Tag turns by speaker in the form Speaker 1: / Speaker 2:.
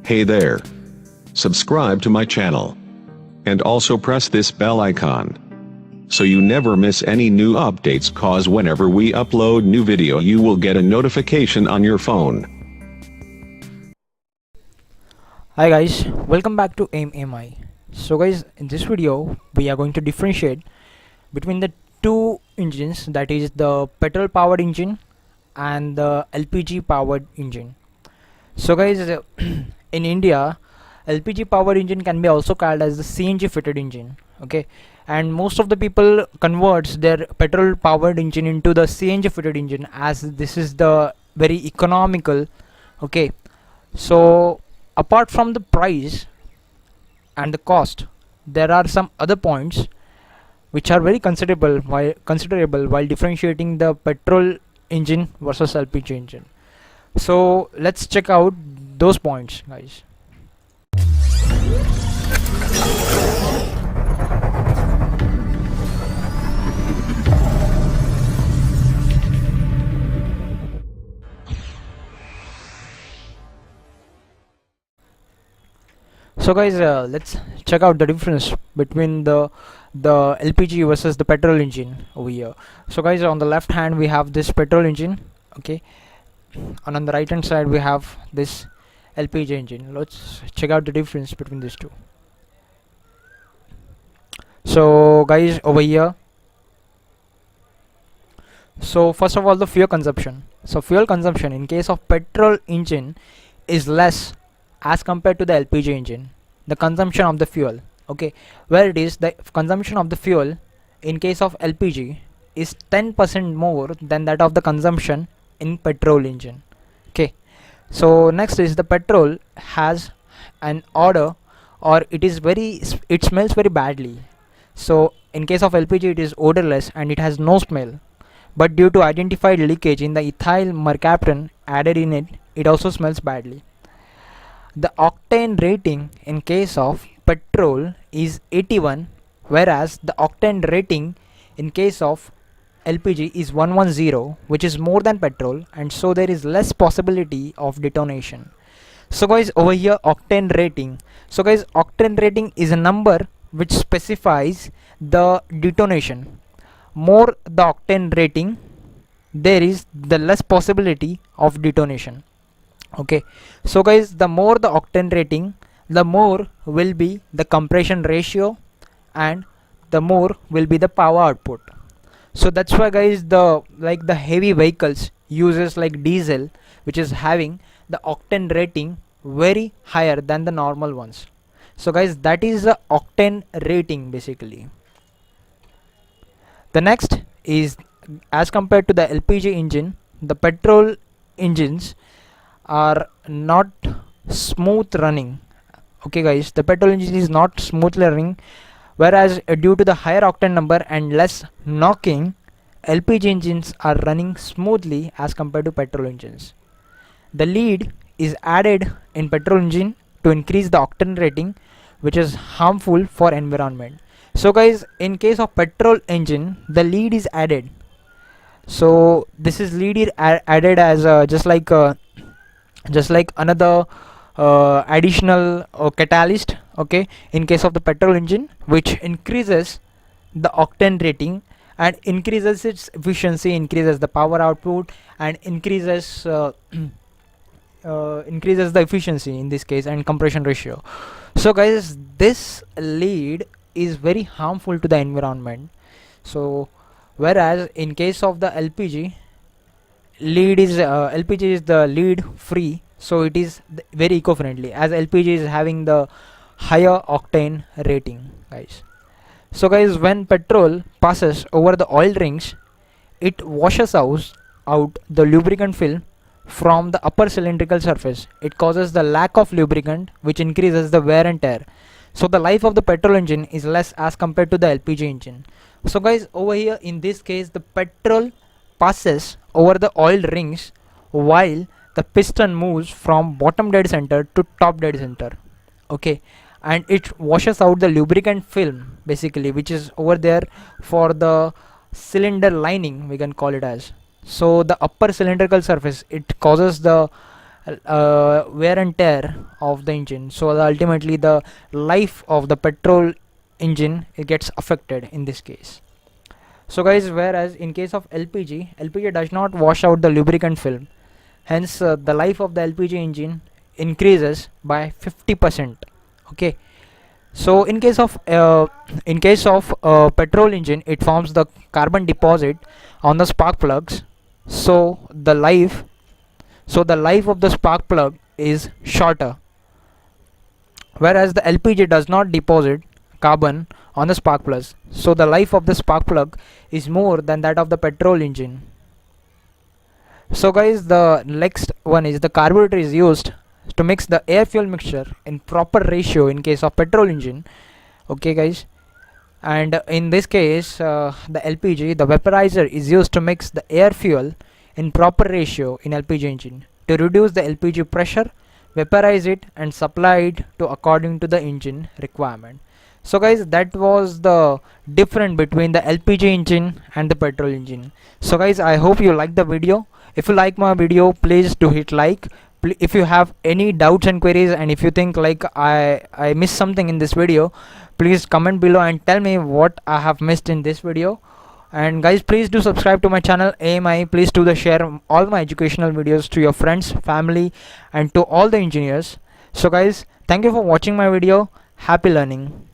Speaker 1: Hey there. Subscribe to my channel. And also press this bell icon, so you never miss any new updates, cause whenever we upload new video you will get a notification on your phone.
Speaker 2: Hi guys, welcome back to AIM. So guys, in this video we are going to differentiate between the two engines, that is the petrol powered engine and the LPG powered engine. So guys, in India, LPG powered engine can be also called as the CNG fitted engine, okay, and most of the people converts their petrol powered engine into the CNG fitted engine, as this is the very economical, okay. So apart from the price and the cost, there are some other points which are very considerable while differentiating the petrol engine versus LPG engine. So let's check out those points, guys. So guys, let's check out the difference between the LPG versus the petrol engine over here. So guys, on the left hand we have this petrol engine, okay, and on the right hand side we have this LPG engine. Let's check out the difference between these two. So guys, over here, so first of all, the fuel consumption. So fuel consumption in case of petrol engine is less as compared to the LPG engine, the consumption of the fuel, okay, where it is the consumption of the fuel in case of LPG is 10% more than that of the consumption in petrol engine, okay. So next is the petrol has an odor, or it smells very badly. So in case of LPG it is odorless and it has no smell, but due to identified leakage in the ethyl mercaptan added in it, it also smells badly. The octane rating in case of petrol is 81, whereas the octane rating in case of LPG is 110, which is more than petrol, and so there is less possibility of detonation. So guys, over here, octane rating. So guys, octane rating is a number which specifies the detonation. More the octane rating, there is the less possibility of detonation, okay. So guys, the more the octane rating, the more will be the compression ratio and the more will be the power output. So that's why guys, the heavy vehicles uses like diesel, which is having the octane rating very higher than the normal ones. So guys, that is the octane rating basically. The next is, as compared to the LPG engine, the petrol engines are not smooth running, okay guys. The petrol engine is not smoothly running, whereas due to the higher octane number and less knocking, LPG engines are running smoothly as compared to petrol engines. The lead is added in petrol engine to increase the octane rating, which is harmful for environment. So guys, in case of petrol engine, the lead is added. So this is added as just like another additional catalyst, okay, in case of the petrol engine, which increases the octane rating and increases its efficiency, increases the power output, and increases increases the efficiency in this case and compression ratio. So guys, this lead is very harmful to the environment. So whereas in case of the LPG, LPG is the lead free, so it is very eco-friendly, as LPG is having the higher octane rating, guys. So guys, when petrol passes over the oil rings, it washes out the lubricant film from the upper cylindrical surface. It causes the lack of lubricant, which increases the wear and tear. So the life of the petrol engine is less as compared to the LPG engine. So guys, over here in this case, the petrol passes over the oil rings while the piston moves from bottom dead center to top dead center, okay, and it washes out the lubricant film basically, which is over there for the cylinder lining, we can call it as. So the upper cylindrical surface, it causes the wear and tear of the engine. So ultimately the life of the petrol engine, it gets affected in this case. So guys, whereas in case of LPG does not wash out the lubricant film, hence the life of the LPG engine increases by 50%. Okay. So in case of petrol engine, it forms the carbon deposit on the spark plugs. So the life of the spark plug is shorter, whereas the LPG does not deposit carbon on the spark plugs. So the life of the spark plug is more than that of the petrol engine. So guys, the next one is the carburetor is used to mix the air fuel mixture in proper ratio in case of petrol engine. Okay guys, and in this case the LPG, the vaporizer is used to mix the air fuel in proper ratio in LPG engine to reduce the LPG pressure, vaporize it and supply it to according to the engine requirement. So guys, that was the difference between the LPG engine and the petrol engine. So guys, I hope you like the video. If you like my video, please do hit like. If you have any doubts and queries, and if you think like I missed something in this video, please comment below and tell me what I have missed in this video. And guys, please do subscribe to my channel AMI. Please do the share all my educational videos to your friends, family and to all the engineers. So guys, thank you for watching my video. Happy learning.